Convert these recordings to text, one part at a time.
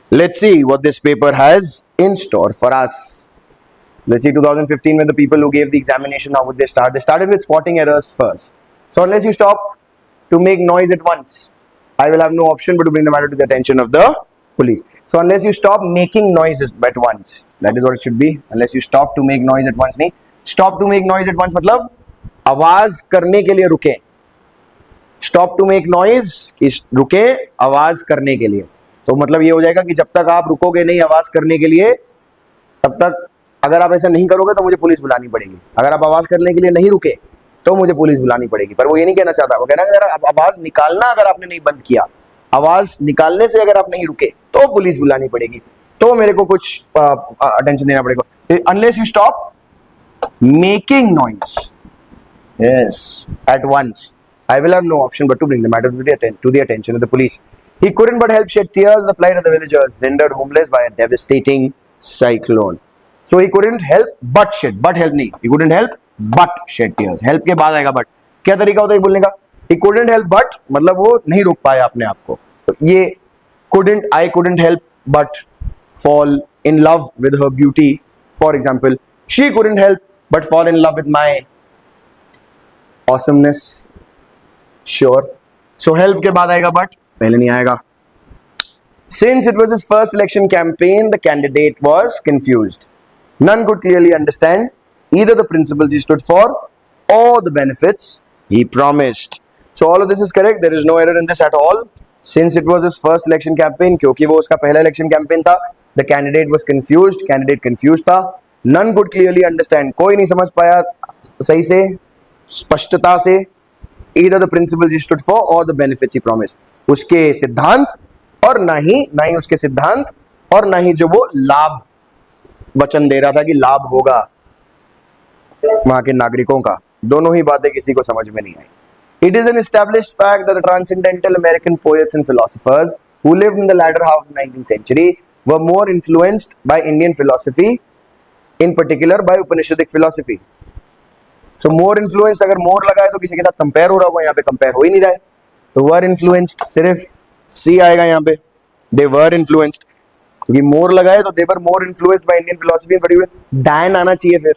Let's see what this paper has in store for us. Let's see 2015 when the people who gave the examination, how would they start? They started with spotting errors first. So unless you stop to make noise at once, I will have no option but to bring the matter to the attention of the police. So unless you stop making noises at once, that is what it should be. Unless you stop to make noise at once, नहीं. Stop to make noise at once मतलब आवाज करने के लिए रुके. Stop to make noise रुके आवाज करने के लिए. तो मतलब ये हो जाएगा कि जब तक आप रुकोगे नहीं आवाज करने के लिए, तब तक अगर आप ऐसा नहीं करोगे तो मुझे पुलिस बुलानी पड़ेगी. अगर आप आवाज करने के लिए नहीं रुके तो मुझे पुलिस बुलानी पड़ेगी. पर वो ये नहीं कहना चाहता, वो कह रहा है अगर आवाज निकालना अगर आपने नहीं बंद किया, आवाज निकालने से अगर आप नहीं रुके तो पुलिस बुलानी पड़ेगी. तो मेरे को कुछ अटेंशन देना पड़ेगा. Unless you stop making noise, yes, at once, I will have no option but to bring the matter to the attention of the police. He couldn't but help shed tears the plight of the villagers rendered homeless by a devastating cyclone. So he couldn't help but shed, but help नहीं, he couldn't help but shed tears. Help के बाद आएगा but. क्या तरीका होता है बोलने का? He couldn't help but मतलब वो नहीं रोक पाया अपने आप को. तो ये couldn't, I couldn't help but fall in love with her beauty. For example, she couldn't help but fall in love with my awesomeness. Sure. So help के बाद आएगा but, पहले नहीं आएगा. Since it was his first election campaign, the candidate was confused. None could clearly understand either the principles he stood for or the benefits he promised. So all of this is correct. There is no error in this at all. Since it was his first election campaign, क्योंकि वो उसका पहला election campaign था, the candidate was confused. Candidate confused था. None could clearly understand. कोई नहीं समझ पाया सही से, स्पष्टता से, either the principles he stood for or the benefits he promised. उसके सिद्धांत और ना ही उसके सिद्धांत और ना ही जो वो लाभ वचन दे रहा था कि लाभ होगा वहां के नागरिकों का, दोनों ही बातें किसी को समझ में नहीं आई. It is an established fact that the transcendental American poets and philosophers who lived in the latter half of the 19th century were more influenced by Indian philosophy, in particular by Upanishadic philosophy. So more influenced, अगर more लगा है तो किसी के साथ compare हो रहा होगा, यहाँ पे कंपेयर हो ही नहीं रहा है. तो were influenced सिर्फ C आएगा यहाँ पे. They were influenced, क्योंकि more लगा है तो they were more influenced by Indian philosophy in particular. than आना चाहिए फिर.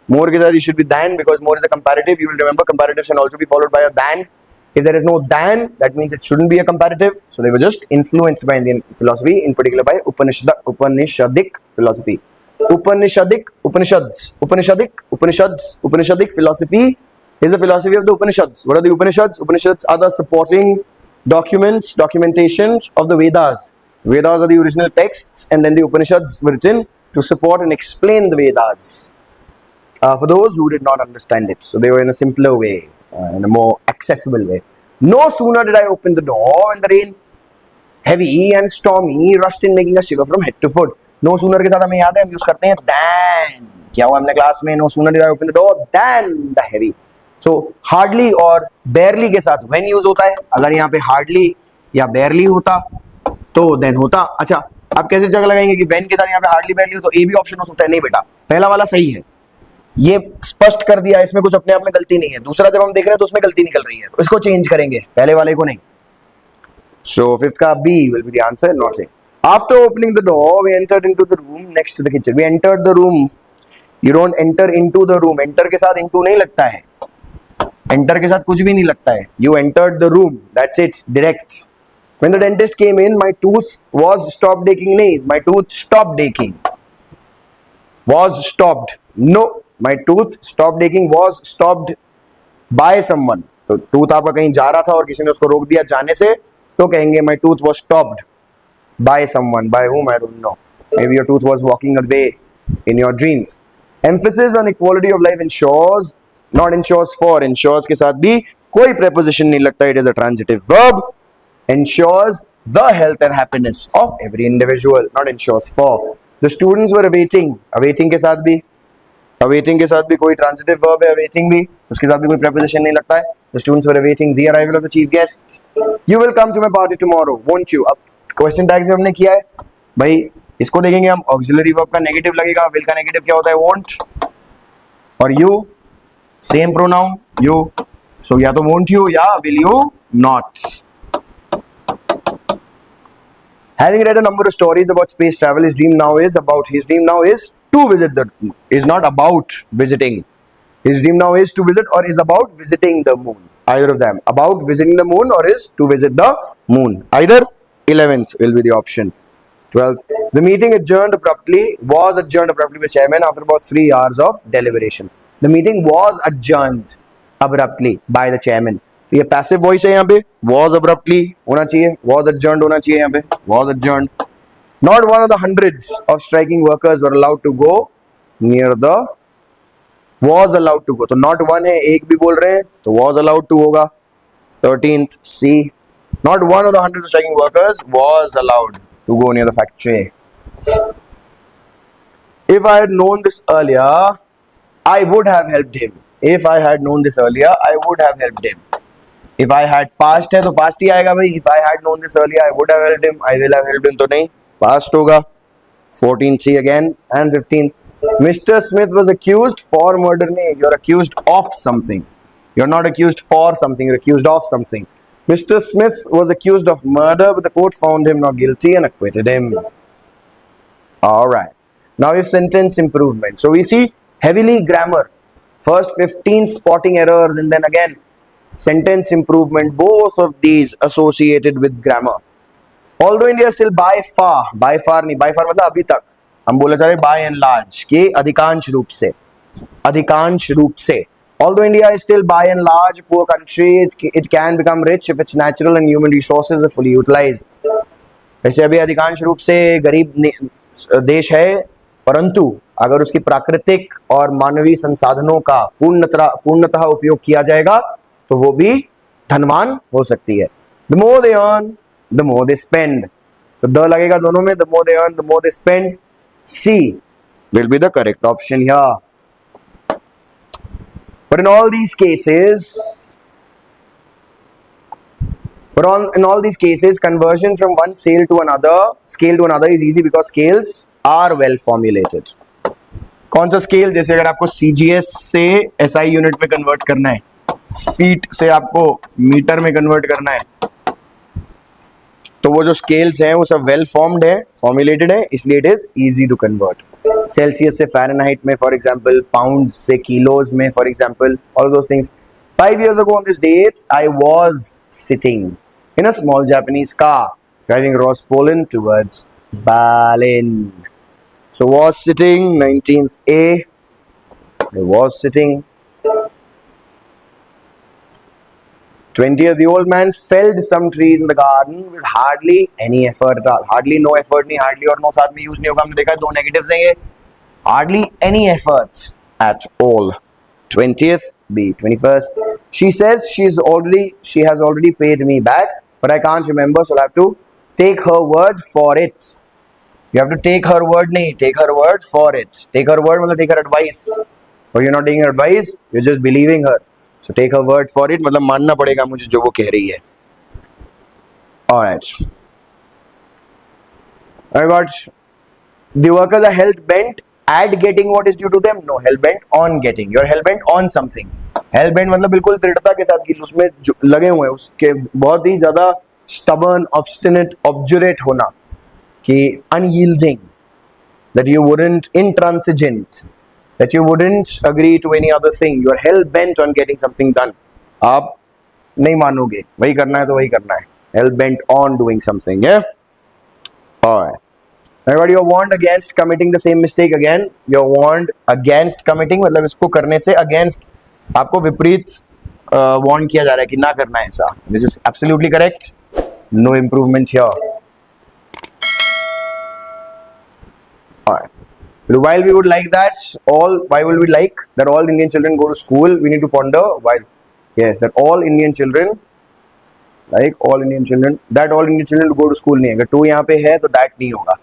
More के साथ it should be than because more is a comparative. You will remember comparative can also be followed by a than. If there is no than, that means it shouldn't be a comparative. So they were just influenced by Indian philosophy, in particular by Upanishadic philosophy. Upanishadic philosophy is the philosophy of the Upanishads. What are the Upanishads? Upanishads are the supporting documents, documentations of the Vedas. Vedas are the original texts, and then the Upanishads were written to support and explain the Vedas for those who did not understand it. So they were in a simpler way, in a more accessible way. No sooner did I open the door when the rain, heavy and stormy, rushed in, making us shiver from head to foot. No sooner के साथ हमें याद है हम use करते हैं than. क्या हुआ हमने क्लास में? No sooner did I open the door than the heavy. So hardly और barely के साथ when यूज होता है. अगर यहाँ पे hardly या barely होता तो then होता. अच्छा, आप कैसे जगह लगाएंगे कि when के साथ यहाँ पे hardly barely हो तो A भी ऑप्शन हो सकता है? नहीं बेटा, पहला वाला सही है. ये स्पष्ट कर दिया, इसमें कुछ अपने आप में गलती नहीं है. दूसरा जब हम देख रहे हैं तो उसमें गलती निकल रही है, तो इसको चेंज करेंगे, पहले वाले को नहीं. So fifth का B will be the answer, not C. After opening the door, we entered into the room next to the kitchen. We entered the room. You don't enter into the room. Enter के साथ into नहीं लगता है. Enter के साथ कुछ भी नहीं लगता है. You entered the room. That's it. Direct. When the dentist came in, my tooth was stopped aching. नहीं, my tooth stopped aching. Was stopped. No, my tooth stopped aching. Was stopped by someone. तो tooth आपका कहीं जा रहा था और किसी ने उसको रोक दिया जाने से, तो कहेंगे my tooth was stopped by someone. By whom? I don't know. Maybe your tooth was walking away in your dreams. Emphasis on equality of life ensures, not ensures for. Ensures के साथ भी कोई preposition नहीं लगता. It is a transitive verb. Ensures the health and happiness of every individual, not ensures for. The students were awaiting. Awaiting के साथ भी, awaiting के साथ भी कोई transitive verb है. Awaiting भी, उसके साथ भी कोई preposition नहीं लगता है. The students were awaiting the arrival of the chief guest. You will come to my party tomorrow, won't you? अब क्वेश्चन टैग्स में हमने किया है भाई, इसको देखेंगे हम. ऑक्सिलरी वर्ब का नेगेटिव लगेगा. विल का नेगेटिव क्या होता है? वोंट. और यू सेम प्रोनाउन यू, सो या तो वोंट यू या will you not. Having read a number of stories about space travel, his dream now is to visit the moon. Is not about visiting. His dream now is to visit or is about visiting the moon. Either of them. About visiting the moon or is to visit the moon. Either 11th will be the option. 12th. The meeting was adjourned abruptly by chairman after about 3 hours of deliberation. The meeting was adjourned abruptly by the chairman. तो ये passive voice है यहाँ पे, was abruptly होना चाहिए, was adjourned होना चाहिए यहाँ पे, was adjourned. Not one of the hundreds of striking workers were allowed to go near the, was allowed to go. तो not one है, एक भी बोल रहे हैं, तो was allowed to होगा. 13th C. Not one of the hundreds of striking workers was allowed to go near the factory. If I had known this earlier, I would have helped him. If I had known this earlier, I would have helped him. If I had past है तो past ही आएगा भाई. If I had known this earlier, I would have helped him. I will have helped him तो नहीं, past होगा. 14C again and 15th. Mr. Smith was accused for murder. नहीं, you're accused of something. You're not accused for something. You're accused of something. Mr. Smith was accused of murder, but the court found him not guilty and acquitted him. All right. Now is sentence improvement. So we see heavily grammar. First 15 spotting errors and then again sentence improvement. Both of these associated with grammar. Although India is still by far नहीं, by far मतलब अभी तक हम बोले जा रहे by and large के अधिकांश रूप से although India is still by and large a poor country, it can become rich if its natural and human resources are fully utilized. वैसे अभी अधिकांश रूप से गरीब देश है, परंतु अगर उसकी प्राकृतिक और मानवीय संसाधनों का पूर्णतः उपयोग किया जाएगा तो वो भी धनवान हो सकती है. The more they earn, the more they spend. तो द लगेगा दोनों में. The more they earn, the more they spend. C will be the correct option here. But in all these cases, conversion from one scale to another is easy because scales are well formulated. कौन सा scale? जैसे अगर आपको CGS से SI unit में convert करना है, feet से आपको मीटर में कन्वर्ट करना है, तो वो जो स्केल्स हैं वो सब वेल फॉर्म्ड है, फॉर्मुलेटेड है, इसलिए it is easy to convert. Celsius से फ़ारेनहाइट में फॉर एग्जांपल, पाउंड्स से किलोज में for example, all those things. 5 years ago on this date, I was sitting in a small Japanese car driving across Poland towards Berlin. So was sitting, 19th A. I was sitting. 20th, the old man felled some trees in the garden with hardly any effort at all. Hardly, no effort नहीं, hardly और no साथ में use नहीं होगा. हमने देखा दो negatives हैं ये. Hardly any efforts at all. 20th B. 21st, she says she has already paid me back, but I can't remember, so I have to take her word for it. You have to take her word नहीं, take her word for it. Take her word मतलब take her advice. Or you're not taking her advice, you're just believing her. So take her word for it, मतलब मानना पड़ेगा मुझे जो वो कह रही है. Alright. Alright. The workers are hell bent at getting what is due to them. No, hell bent on getting. You're hell bent on something. Hell bent मतलब बिल्कुल दृढ़ता के साथ कि उसमें लगे हुए हैं, उसके बहुत ही ज्यादा stubborn, obstinate, obdurate होना, कि unyielding, that you wouldn't, intransigent, that you wouldn't agree to any other thing. You are hell bent on getting something done. आप नहीं मानोगे, वही करना है तो वही करना है. Hell bent on doing something. Yeah. All right. Everybody, you're warned against committing the same mistake again. You're warned against committing, मतलब इसको करने से against आपको विपरीत warn किया जा रहा है कि ना करना है ऐसा. This is absolutely correct. No improvement here. All right. While we would like that, why will we like that all Indian children go to school? We need to ponder why. Yes, that all Indian children, that all Indian children go to school नहीं है. अगर to यहाँ पे है तो that नहीं होगा.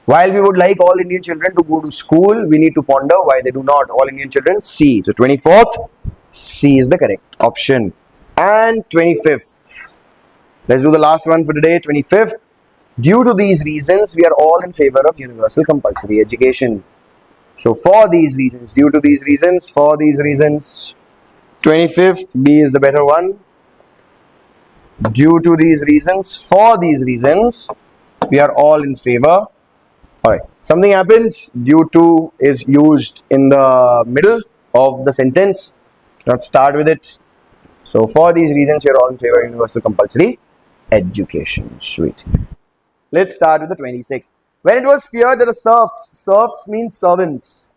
While we would like all Indian children to go to school, we need to ponder why they do not. All Indian children, C. So 24th, C is the correct option. And 25th. Let's do the last one for today. 25th. Due to these reasons, we are all in favor of universal compulsory education. So for these reasons, 25th B is the better one. Due to these reasons, for these reasons, We are all in favor. All right. Something happens. Due to is used in the middle of the sentence. Not start with it. So for these reasons, we are all in favor of universal compulsory education. Sweet. Let's start with the 26th. When it was feared that the serfs means servants.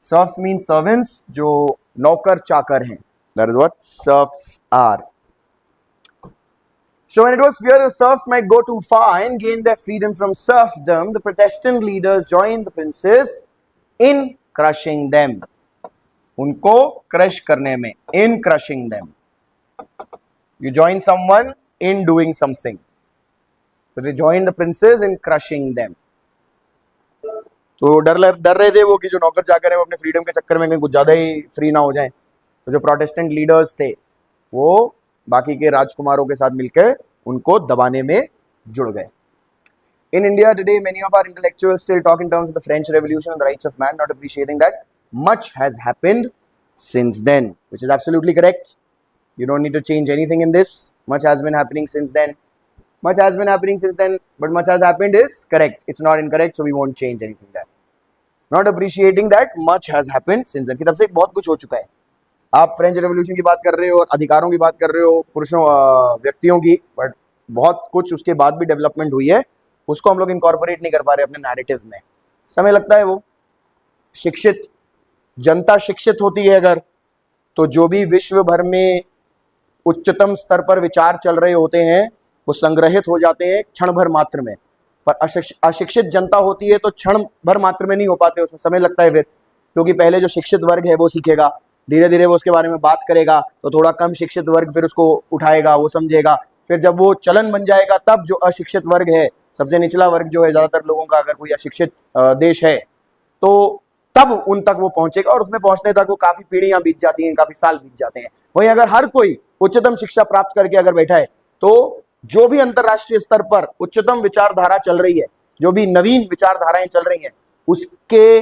Serfs means servants, जो नौकर चाकर हैं. That is what serfs are. So when it was feared the serfs might go too far and gain their freedom from serfdom, the Protestant leaders joined the princes in crushing them. उनको crush करने में, in crushing them. You join someone in doing something. So they joined the princes in crushing them. तो डर रहे थे वो कि जो नौकर चाकर है वो अपने फ्रीडम के चक्कर में कहीं कुछ ज्यादा ही फ्री ना हो जाए. तो जो प्रोटेस्टेंट लीडर्स थे वो बाकी के राजकुमारों के साथ मिलकर उनको दबाने में जुड़ गए. In India today, many of our intellectuals still talk in terms of the French Revolution and the rights of man, not appreciating that much has happened since then, which is absolutely correct. You don't need to change anything in this. Much has been happening since then. Much has been happening since then, but much has happened is correct. It's not incorrect, so we won't change anything there. Not appreciating that much has happened since then. कि तब से बहुत कुछ हो चुका है. आप French revolution की बात कर रहे हो और अधिकारों की बात कर रहे हो पुरुषों व्यक्तियों की, बट बहुत कुछ उसके बाद भी डेवलपमेंट हुई है. उसको हम लोग इनकॉर्पोरेट नहीं कर पा रहे अपने नैरेटिव में. समय लगता है. वो शिक्षित जनता शिक्षित होती है अगर, तो जो भी विश्व भर में उच्चतम स्तर पर विचार चल रहे होते हैं वो संग्रहित हो जाते हैं क्षण भर मात्र में. पर अशिक्षित जनता होती है तो क्षण भर मात्र में नहीं हो पाते, उसमें समय लगता है फिर. क्योंकि पहले जो शिक्षित वर्ग है वो सीखेगा, धीरे धीरे वो उसके बारे में बात करेगा, तो थोड़ा कम शिक्षित वर्ग फिर उसको उठाएगा, वो समझेगा. फिर जब वो चलन बन जाएगा तब जो अशिक्षित वर्ग है, सबसे निचला वर्ग जो है ज़्यादातर लोगों का, अगर कोई अशिक्षित देश है तो तब उन तक वो पहुंचेगा. और उसमें पहुंचने तक वो काफ़ी पीढ़ियां बीत जाती हैं, काफ़ी साल बीत जाते हैं. वहीं अगर हर कोई उच्चतम शिक्षा प्राप्त करके अगर बैठा है तो जो भी अंतरराष्ट्रीय स्तर पर उच्चतम विचारधारा चल रही है, जो भी नवीन विचारधाराएं चल रही हैं, उसके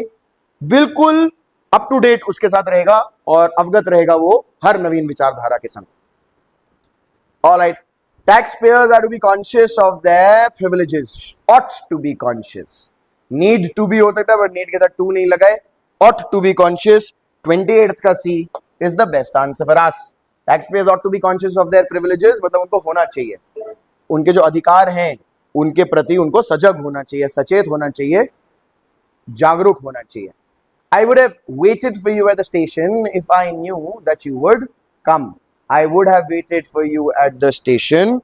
बिल्कुल अप टू डेट उसके साथ रहेगा और अवगत रहेगा वो हर नवीन विचारधारा के संग. Alright. Taxpayers are to be conscious of their privileges. Ought to be conscious. Need to be हो सकता है, but need के साथ to नहीं लगाए. Ought to be conscious. 28th का C is the best answer for us. Taxpayers ought to be conscious of their privileges. मतलब उनको होना चाहिए, उनके जो अधिकार हैं उनके प्रति उनको सजग होना चाहिए, सचेत होना चाहिए, जागरूक होना चाहिए. I would have waited for you at the station if I knew that you would come. I would have waited for you at the station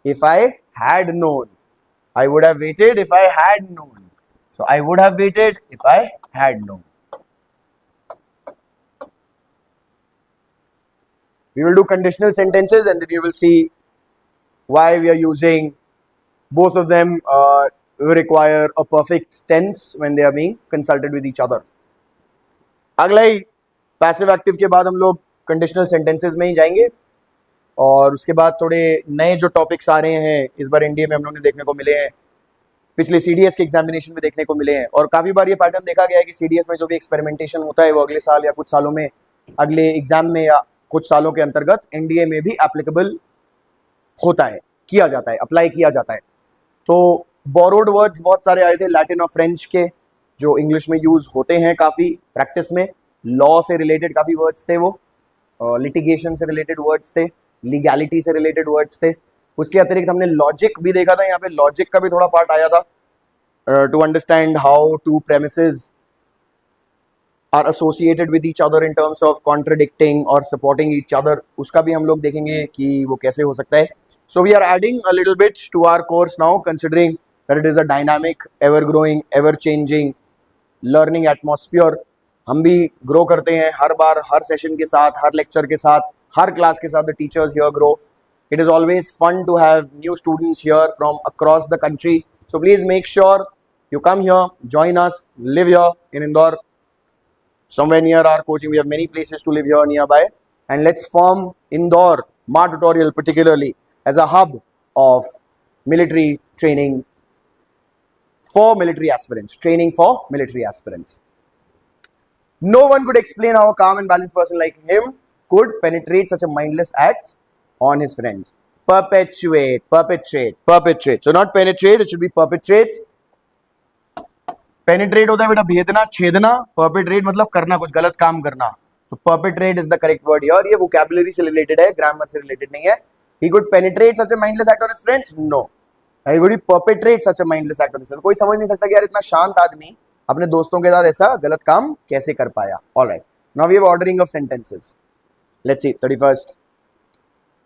if I had known. I would have waited if I had known. So I would have waited if I had known. We will do conditional sentences and then you will see why we are using both of them. Require a perfect tense when they are being consulted with each other. अगला ही passive active के बाद हम लोग conditional sentences में ही जाएंगे और उसके बाद थोड़े नए जो टॉपिक्स आ रहे हैं इस बार एनडीए में हम लोग ने देखने को मिले हैं, पिछले सीडीएस के एग्जामिनेशन में देखने को मिले हैं. और काफ़ी बार ये पैटर्न देखा गया है कि सीडीएस में जो भी एक्सपेरिमेंटेशन होता है वो अगले साल या कुछ सालों में, अगले एग्जाम में या कुछ सालों के अंतर्गत एनडीए में भी एप्लीकेबल होता है, किया जाता है, अप्लाई किया जाता है. तो बोरोड वर्ड्स बहुत सारे आए थे लैटिन और फ्रेंच के, जो इंग्लिश में यूज होते हैं काफ़ी प्रैक्टिस में. लॉ से रिलेटेड काफ़ी वर्ड्स थे, वो लिटिगेशन से रिलेटेड वर्ड्स थे, लीगैलिटी से रिलेटेड वर्ड्स थे. उसके अतिरिक्त हमने लॉजिक भी देखा था, यहाँ पे लॉजिक का भी थोड़ा पार्ट आया था, to understand how two premises are associated with each other in terms of contradicting और सपोर्टिंग ईच अदर. उसका भी हम लोग देखेंगे कि वो कैसे हो सकता है. So we are adding a little bit to our course now, considering that it is a dynamic, ever growing, ever changing learning atmosphere. हम भी ग्रो करते हैं हर बार, हर सेशन के साथ, हर लेक्चर के साथ, हर क्लास के साथ. The teachers here grow. It is always fun to have new students here from across the country. So please make sure you come here, join us, live here in Indore, somewhere near our coaching. We have many places to live here nearby, and let's form Indore Ma Tutorial particularly as a hub of military training for military aspirants, training for military aspirants. No one could explain how a calm and balanced person like him could penetrate such a mindless act on his friends. perpetuate, perpetrate, perpetrate. So not penetrate, it should be perpetrate. Penetrate होता है बेटा भेदना, छेदना. Perpetrate मतलब करना, कुछ गलत काम करना. तो perpetrate is the correct word here. ये vocabulary से related है, grammar से related नहीं है. He could penetrate such a mindless act on his friends? No. He could perpetrate such a mindless act on his friends. कोई समझ नहीं सकता कि यार इतना शांत आदमी अपने दोस्तों के साथ ऐसा गलत काम कैसे कर पाया. All right. Now we have ordering of sentences. Let's see, 31st.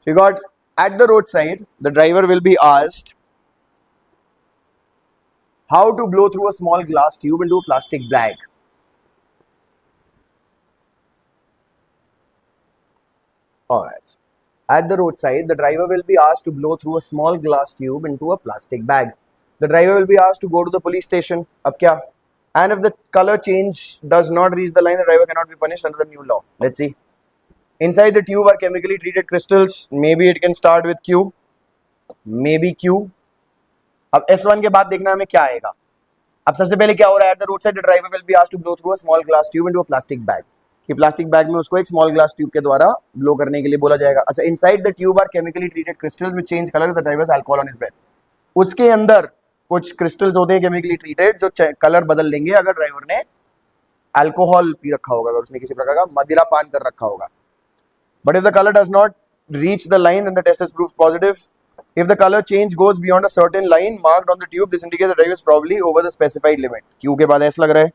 So you got at the roadside, the driver will be asked how to blow through a small glass tube into a plastic bag. Alright. At the roadside, the driver will be asked to blow through a small glass tube into a plastic bag. The driver will be asked to go to the police station. Ab kya? And if the color change does not reach the line, the driver cannot be punished under the new law. Let's see. Inside the tube are chemically treated crystals. Maybe it can start with Q. Maybe Q. अब S1 के बाद देखना हमें क्या आएगा. अब सबसे पहले क्या हो रहा है. At the roadside, the driver will be asked to blow through a small glass tube into a plastic bag. कि प्लास्टिक बैग में उसको एक स्मॉल ग्लास ट्यूब के द्वारा ब्लो करने के लिए बोला जाएगा. अच्छा, inside the tube are chemically treated crystals which change colour the driver's alcohol on his breath. उसके अंदर कुछ क्रिस्टल्स होते हैं केमिकली ट्रीटेड जो कलर बदल लेंगे अगर ड्राइवर ने अल्कोहल पी रखा होगा, अगर उसने किसी प्रकार का मदिरा पान कर रखा होगा. But if the colour does not reach the line then the test is proved positive. If the color change goes beyond a certain line marked on the tube, this indicates the driver is probably over the specified limit. Q के बाद S लग रहा है.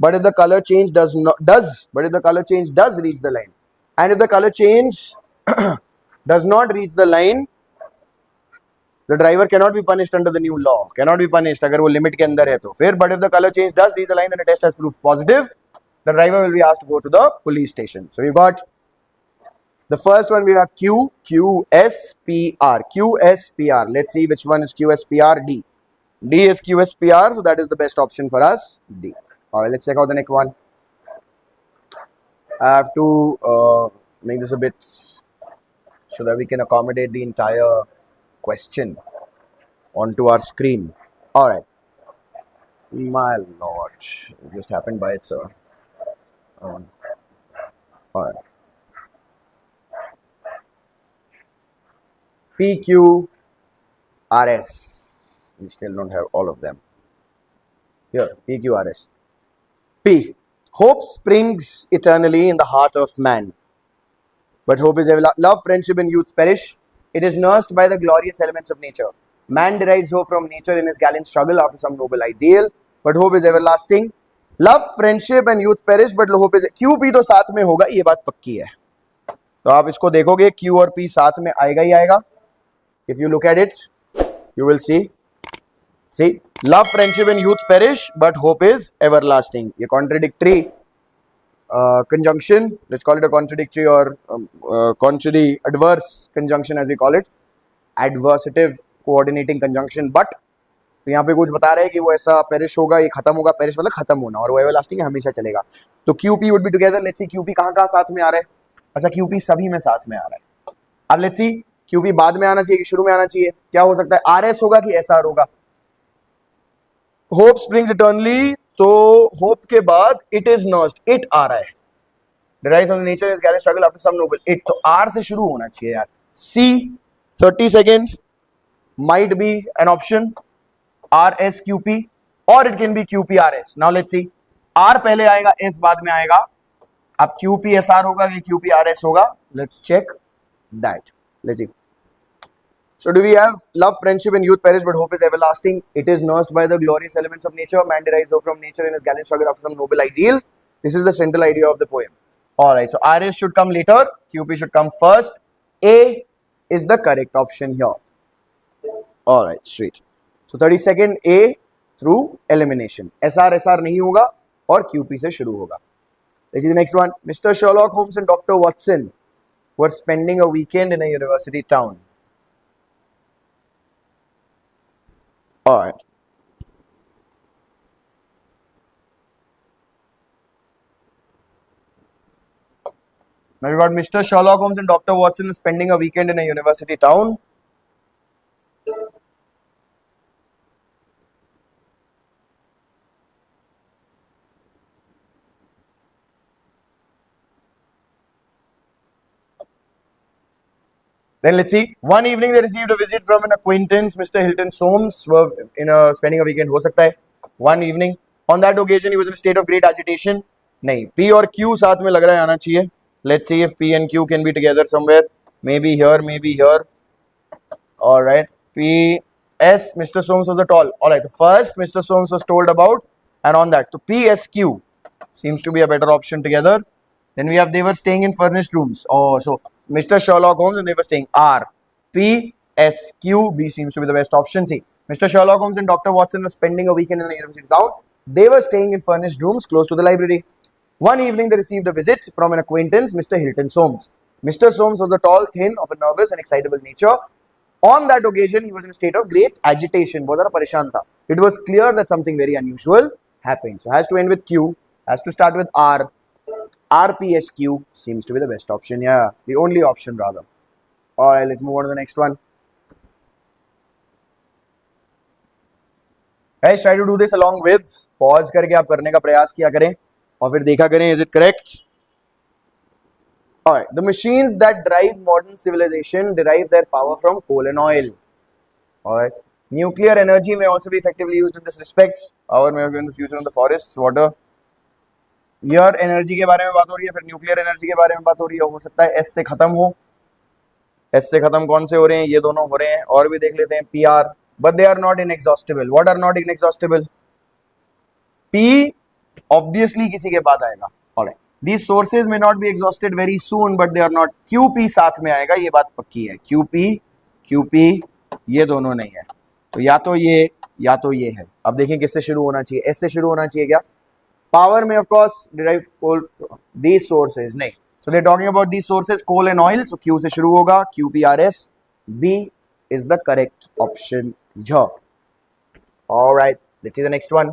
But if the color change does reach the line, and if the color change does not reach the line, the driver cannot be punished under the new law. Cannot be punished अगर वो limit के अंदर है तो फिर. But if the color change does reach the line, then the test has proved positive. The driver will be asked to go to the police station. So we've got the first one. We have Q, Q, S, P, R. Q, S, P, R. Let's see which one is Q, S, P, R. D. D is Q, S, P, R. So that is the best option for us. D. All right, let's check out the next one. I have to make this a bit so that we can accommodate the entire question onto our screen. All right. My lord, it just happened by it, sir. All right. P, Q, R, S. We still don't have all of them. Here, P, Q, R, S. P. Hope springs eternally in the heart of man. But hope is ever. Love, friendship, and youth perish. It is nursed by the glorious elements of nature. Man derives hope from nature in his gallant struggle after some noble ideal. But hope is everlasting. Love, friendship, and youth perish. But hope is. Q, P तो साथ में होगा, ये बात पक्की है. तो आप इसको देखोगे Q और P साथ में आएगा ही आएगा. If you look at it, you will see. See, love, friendship, and youth perish, but hope is everlasting. ये contradictory conjunction. Let's call it a contradictory or contrary adverse conjunction as we call it. Adversative coordinating conjunction. But तो यहाँ पे कुछ बता रहे हैं कि वो ऐसा पेरिश होगा, ये खत्म होगा. पेरिश मतलब खत्म होना, और वो एवरलास्टिंग है, हमेशा चलेगा. तो QP would be together. Let's see QP कहाँ साथ में आ रहा है. अच्छा, QP सभी में साथ में आ रहा है. अब let's see QP बाद में आना चाहिए कि शुरू में आना चाहिए. क्या हो सकता है, RS होगा कि SR होगा. होप स्प्रिंग्स इटर्नली, तो होप के बाद इट इज नर्स्ड, इट आ रहा है. derives from the nature is gallant struggle after some noble. It तो R से शुरू होना चाहिए यार. C 30 second might be an option. RSQP or it can be QPRS. Now let's see. R पहले आएगा, S बाद में आएगा. अब QPSR होगा कि QPRS होगा. Let's check that. Let's see. So do we have love, friendship, and youth perish, but hope is everlasting? It is nursed by the glorious elements of nature. Man derives hope from nature in his gallant struggle after some noble ideal. This is the central idea of the poem. All right. So RS should come later. QP should come first. A is the correct option here. All right. Sweet. So 32nd A through elimination. SR नहीं होगा और QP से शुरू होगा. Let's see the next one. Mr. Sherlock Holmes and Dr. Watson were spending a weekend in a university town. All right. Now we got Mr. Sherlock Holmes and Dr. Watson spending a weekend in a university town. Then let's see. One evening they received a visit from an acquaintance, Mr. Hilton Soames, were spending a weekend. हो सकता है. One evening. On that occasion, he was in a state of great agitation. नहीं, P और Q साथ में लग रहा है आना चाहिए. Let's see if P and Q can be together somewhere. Maybe here, maybe here. All right. P S. Mr. Soames was a tall. All right. The first Mr. Soames was told about, and on that, so P S Q seems to be a better option together. Then we have they were staying in furnished rooms. Oh, so Mr. Sherlock Holmes and they were staying. R. P S Q. B seems to be the best option. C. Mr. Sherlock Holmes and Dr. Watson were spending a weekend in the university town. They were staying in furnished rooms close to the library. One evening they received a visit from an acquaintance, Mr. Hilton Soames. Mr. Soames was a tall, thin, of a nervous and excitable nature. On that occasion, he was in a state of great agitation. बहुत ज़्यादा परेशान था. It was clear that something very unusual happened. So has to end with Q, has to start with R. RPSQ seems to be the best option. Yeah, the only option rather. All right, let's move on to the next one. Guys, try to do this along with. Pause करके आप करने का प्रयास किया करें और फिर देखा करें is it correct? All right, the machines that drive modern civilization derive their power from coal and oil. All right, nuclear energy may also be effectively used in this respect. Power may be in the future in the forests, water. Air energy के बारे में बात हो रही है, फिर nuclear energy के बारे में बात हो रही है. हो सकता है एस से खत्म हो. एस से खत्म कौन से हो रहे हैं? ये दोनों हो रहे हैं. और भी देख लेते हैं. P R, but they are not inexhaustible. What are not inexhaustible? P obviously किसी के बाद आएगा. Alright, these sources may not be exhausted very soon but they are not. QP साथ में आएगा, ये बात पक्की है. क्यूपी ये दोनों नहीं है, तो या तो ये है. अब देखें किससे शुरू होना चाहिए. एस से शुरू होना चाहिए क्या? Power may of course derive coal these sources. नहीं. So they're talking about these sources, coal and oil. So Q से शुरू होगा. QPRS. B is the correct option here. All right. Let's see the next one.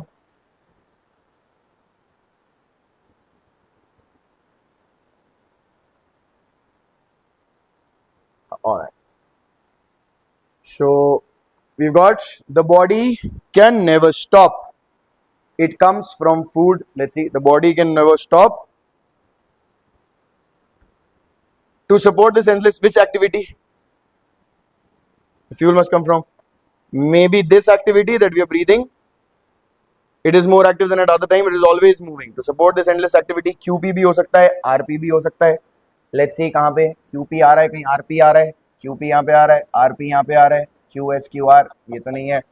All right. So we've got the body can never stop. It comes from food. Let's see. The body can never stop. To support this endless, which activity? The fuel must come from. Maybe this activity that we are breathing. It is more active than at other time. It is always moving. To support this endless activity, QP भी हो सकता है, RP भी हो सकता है. Let's see कहाँ पे QP आ रहा है, कहीं RP आ रहा है. QP यहाँ पे आ रहा है, RP यहाँ पे आ रहा है. QSQR ये तो नहीं है.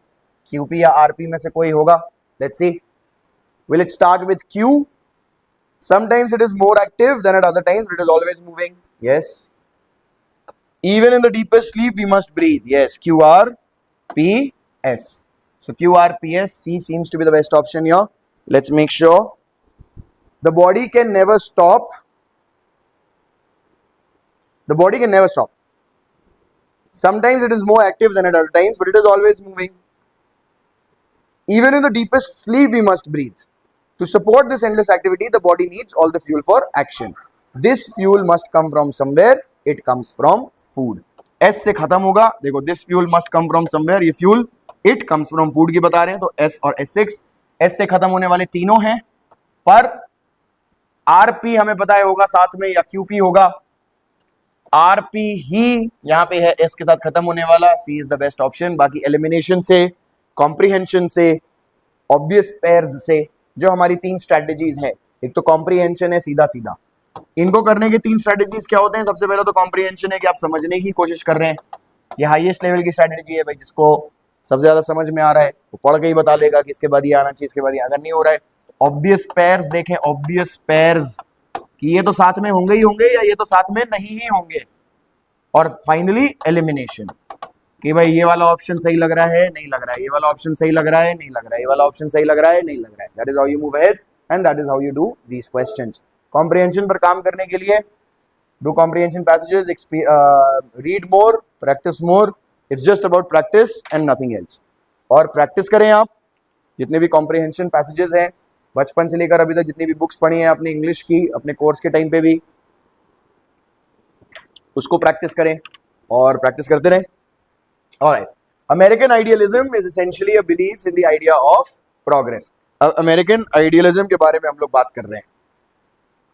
QP या RP में से कोई होगा. Let's see. Will it start with Q? Sometimes it is more active than at other times, but it is always moving. Yes. Even in the deepest sleep, we must breathe. Yes. QRPS. So QRPS, C seems to be the best option here. Let's make sure. The body can never stop. The body can never stop. Sometimes it is more active than at other times, but it is always moving. Even in the deepest sleep, we must breathe. To support this endless activity, the body needs all the fuel for action. This fuel must come from somewhere. It comes from food. S से खत्म होगा. देखो, this fuel must come from somewhere. ये fuel it comes from food की बता रहे हैं, तो S और S6. S से खत्म होने वाले तीनों हैं, पर RP हमें पता है होगा साथ में या QP होगा. RP ही यहाँ पे है, S के साथ खत्म होने वाला. C is the best option. बाकी elimination से, comprehension से, obvious pairs से जो हमारी तीन स्ट्रेटजीज है. एक तो कॉम्प्रीहेंशन है, सीधा सीधा. इनको करने के तीन स्ट्रेटजीज क्या होते हैं? सबसे पहले तो कॉम्प्रीहेंशन है कि आप समझने की कोशिश कर रहे हैं. ये हाईएस्ट लेवल की स्ट्रेटजी है भाई, जिसको सबसे ज्यादा समझ में आ रहा है वो पढ़ के ही बता देगा कि इसके बाद ये आना चाहिए, इसके बाद ये. अगर नहीं हो रहा है, ऑब्वियस पेयर्स देखें. ऑब्वियस पेयर्स कि ये तो साथ में होंगे ही होंगे या ये तो साथ में नहीं ही होंगे. और फाइनली एलिमिनेशन कि भाई ये वाला ऑप्शन सही लग रहा है, नहीं लग रहा है, ये वाला ऑप्शन सही लग रहा है, नहीं लग रहा है, ये वाला ऑप्शन सही लग रहा है, नहीं लग रहा है. That is how you move ahead and that is how you do these questions. Comprehension पर काम करने के लिए do comprehension passages, read more, practice more. It's just about practice and nothing else. और प्रैक्टिस करें आप. जितने भी कॉम्प्रिहेंशन पैसेजेस हैं बचपन से लेकर अभी तक जितनी भी बुक्स पढ़ी हैं अपने इंग्लिश की, अपने कोर्स के टाइम पे भी, उसको प्रैक्टिस करें और प्रैक्टिस करते रहें. Alright. American idealism is essentially a belief in the idea of progress. अब American idealism के बारे में हम लोग बात कर रहे हैं,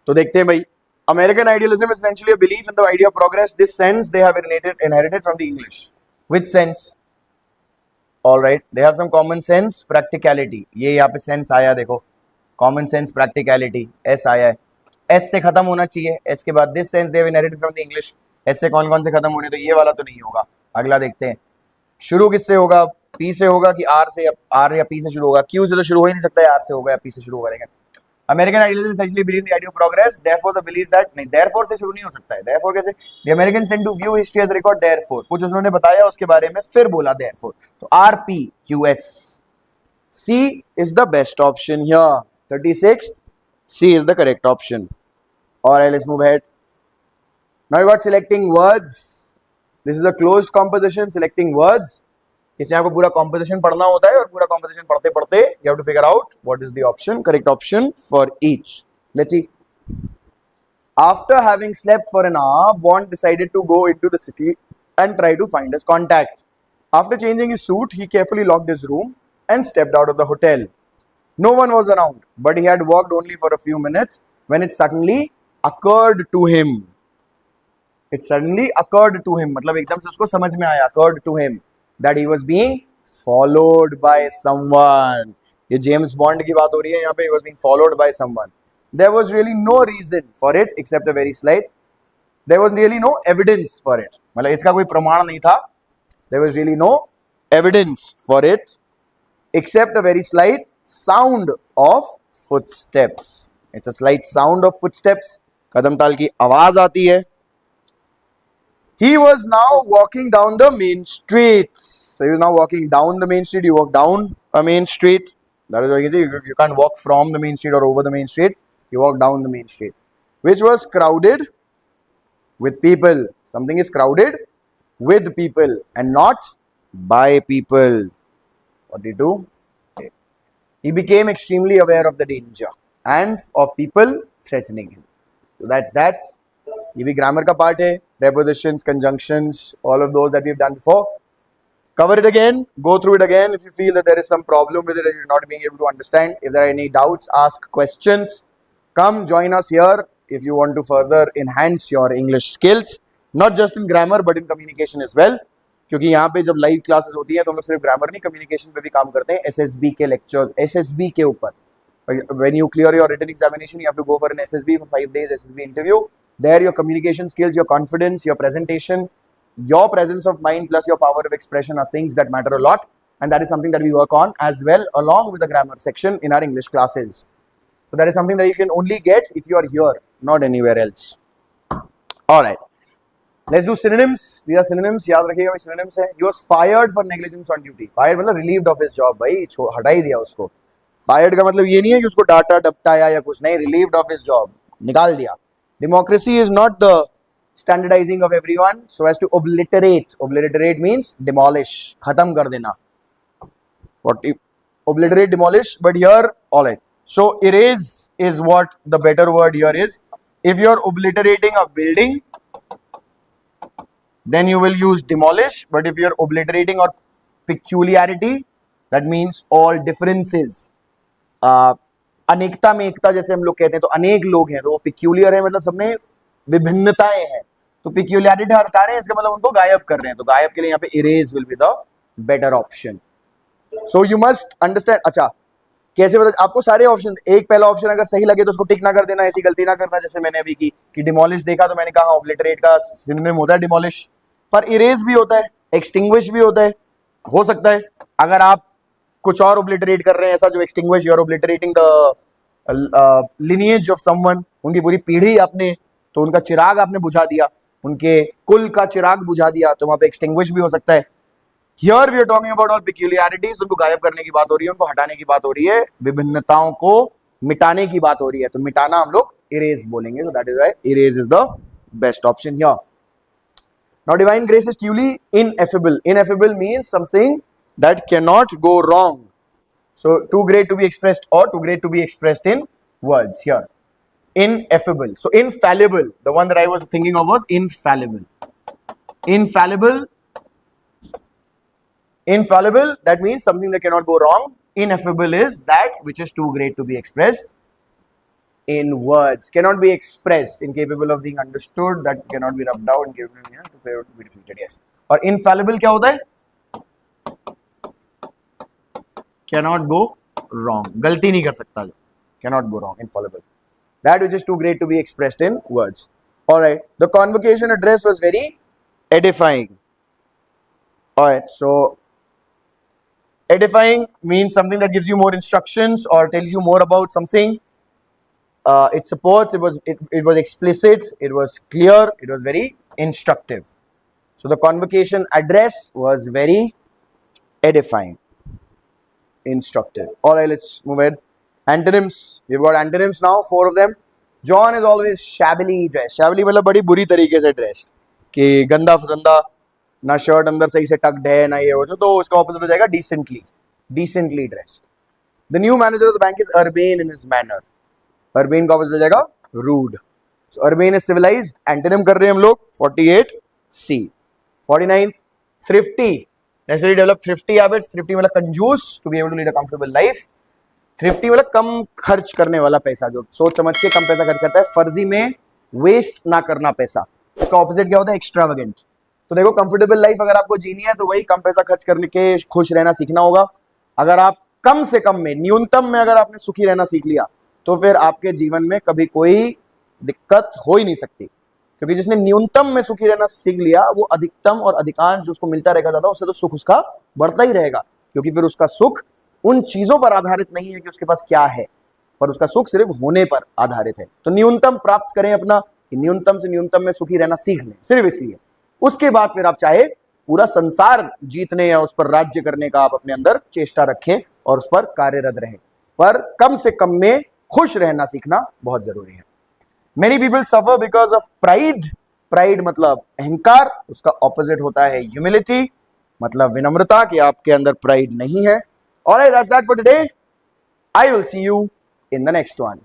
तो देखते हैं भाई American idealism is essentially a belief in the idea of progress. This sense they have inherited from the English. Which sense? All right, they have some common sense, practicality. ये यहाँ पे sense आया देखो, common sense, practicality. S आया है. S से खत्म होना चाहिए. S के बाद this sense they have inherited from the English. S से कौन कौन से खत्म होने, तो ये वाला तो नहीं होगा. अगला देखते हैं. शुरू किससे होगा? P से होगा कि R से, R या P से शुरू होगा? Q से तो शुरू हो ही नहीं सकता है, R से होगा या P से शुरू करेंगे. American idealism essentially believes in the idea of progress. Therefore, the believes that नहीं, therefore से शुरू नहीं हो सकता है. Therefore कैसे? The Americans tend to view history as a record. Therefore कुछ उन्होंने बताया उसके बारे में फिर बोला therefore. तो RPQS. C is the best option here. 36th. C is the correct option. Alright, let's move ahead. Now you got selecting words. This is a closed composition. Selecting words. इसमें आपको पूरा composition पढ़ना होता है और पूरा composition पढ़ते पढ़ते you have to figure out what is the option, correct option for each. Let's see. After having slept for an hour, Bond decided to go into the city and try to find his contact. After changing his suit, he carefully locked his room and stepped out of the hotel. No one was around, but he had walked only for a few minutes when it suddenly occurred to him. It suddenly occurred to him. मतलब एकदम से उसको समझ में आया, occurred to him, that he was being followed by someone. ये James bond की बात हो रही है यहाँ पे. He was being followed by someone. There was really no reason for it except a very slight. There was really no evidence for it. मतलब इसका कोई प्रमाण नहीं था. There was really no evidence for it except a very slight sound of footsteps. It's a slight sound of footsteps. कदम ताल की आवाज आती है. He was now walking down the main street. So he was now walking down the main street. You walk down a main street. That is what you say. You can't walk from the main street or over the main street. You walk down the main street, which was crowded with people. Something is crowded with people and not by people. What did he do? He became extremely aware of the danger and of people threatening him. So that's that. ये भी grammar का part है. Prepositions, conjunctions, all of those that we've done before. Cover it again, go through it again. If you feel that there is some problem with it and you're not being able to understand, if there are any doubts, ask questions. Come join us here if you want to further enhance your English skills, not just in grammar but in communication as well. क्योंकि यहाँ पे जब live classes होती हैं तो हम लोग सिर्फ ग्रामर नहीं, कम्युनिकेशन पे भी काम करते हैं. SSB के लेक्चर्स, SSB के ऊपर. When you clear your written examination, you have to go for an SSB for 5 days SSB interview. There your communication skills, your confidence, your presentation, your presence of mind plus your power of expression are things that matter a lot, and that is something that we work on as well along with the grammar section in our English classes. So that is something that you can only get if you are here, not anywhere else. Alright, let's do synonyms. These are synonyms. याद रखिएगा भाई, synonyms है. He was fired for negligence on duty. Fired मतलब relieved of his job. भाई हटा ही दिया उसको. Fired का मतलब ये नहीं है कि उसको डांटा डपटाया या कुछ नहीं. Relieved of his job, निकाल दिया. Democracy is not the standardizing of everyone so as to obliterate. Obliterate means demolish, khatam kar dena. What obliterate, demolish, but here all right. So erase is what the better word here is. If you are obliterating a building, then you will use demolish. But if you are obliterating or peculiarity, that means all differences. अनेकता में एकता जैसे हम लोग कहते हैं, तो अनेक लोग हैं तो वो पिक्यूलियर है, मतलब सब में विभिन्नताएं हैं. तो पिक्यूलियरिटी हटा रहे हैं, इसका मतलब उनको गायब कर रहे हैं. तो गायब के लिए यहाँ पे erase will be the better option. So you must understand. अच्छा, कैसे बता? आपको सारे ऑप्शन, एक पहला ऑप्शन अगर सही लगे तो उसको टिक ना कर देना, ऐसी गलती ना करना जैसे मैंने अभी की कि डिमोलिश देखा तो मैंने कहा ऑब्लिटरेट का सिनोनिम होता है डिमोलिश, पर इरेज भी होता है, एक्सटिंग्विश भी होता है. हो सकता है अगर आप कुछ और ओब्लिटरेट कर रहे हैं, ऐसा जो extinguish, you are obliterating the lineage of someone, उनकी पूरी पीढ़ी आपने, तो उनका चिराग आपने बुझा दिया, उनके कुल का चिराग बुझा दिया, तो वहां पे एक्सटिंग्विश भी हो सकता है. Here we are talking about all peculiarities. उनको गायब करने की बात हो रही है, उनको हटाने की बात हो रही है, विभिन्नताओं को मिटाने की बात हो रही है. तो मिटाना हम लोग इरेज बोलेंगे. So that is why erase is the best option here. Now divine grace is truly ineffable. Ineffable means something that cannot go wrong. So too great to be expressed or too great to be expressed in words here. Ineffable. So infallible, the one that I was thinking of was infallible. Infallible. Infallible, that means something that cannot go wrong. Ineffable is that which is too great to be expressed in words, cannot be expressed, incapable of being understood, that cannot be rubbed out, incapable to be defeated. Yes. और infallible क्या होता है? Cannot go wrong, गलती नहीं कर सकता जो, cannot go wrong, infallible. That which is too great to be expressed in words. All right. The convocation address was very edifying. All right. So edifying means something that gives you more instructions or tells you more about something. It supports. It was explicit. It was clear. It was very instructive. So the convocation address was very edifying, instructive. All right, let's move ahead. Antonyms. We've got antonyms now, 4 of them. John is always shabbily dressed. Shabbily मतलब बड़ी बुरी तरीके से dressed. कि गंदा फसंदा, ना shirt अंदर सही से tucked है, ना ये हो तो उसका opposite हो जाएगा decently. Decently dressed. The new manager of the bank is urbane in his manner. Urbane का opposite हो जाएगा rude. So urbane is civilized. Antonym कर रहे हैं हम लोग 48C. 49th, thrifty. Necessarily develop thrifty habits. Thrifty मतलब कंजूस, to be able to lead a comfortable life. Thrifty मतलब कम खर्च करने वाला पैसा, जो सोच समझ के कम पैसा खर्च करता है, फर्जी में वेस्ट ना करना पैसा. इसका ऑपोजिट क्या होता है? एक्स्ट्रावेगेंट. तो देखो, कंफर्टेबल लाइफ अगर आपको जीनी है तो वही कम पैसा खर्च करने के खुश रहना सीखना होगा. अगर आप कम से कम में, न्यूनतम में अगर आपने सुखी रहना सीख लिया तो फिर आपके जीवन में कभी कोई दिक्कत हो ही नहीं सकती. क्योंकि जिसने न्यूनतम में सुखी रहना सीख लिया वो अधिकतम और अधिकांश जो उसको मिलता रहेगा ज्यादा, उससे तो सुख उसका बढ़ता ही रहेगा. क्योंकि फिर उसका सुख उन चीजों पर आधारित नहीं है कि उसके पास क्या है, पर उसका सुख सिर्फ होने पर आधारित है. तो न्यूनतम प्राप्त करें अपना, कि न्यूनतम से न्यूनतम में सुखी रहना सीख लें, सिर्फ इसलिए. उसके बाद फिर आप चाहे पूरा संसार जीतने या उस पर राज्य करने का आप अपने अंदर चेष्टा रखें और उस पर कार्यरत रहें, पर कम से कम में खुश रहना सीखना बहुत जरूरी है. Many people suffer because of pride. Pride मतलब अहंकार, उसका ऑपोजिट होता है humility, मतलब विनम्रता, कि आपके अंदर प्राइड नहीं है. Alright, that's that for today. I will see you in the next one.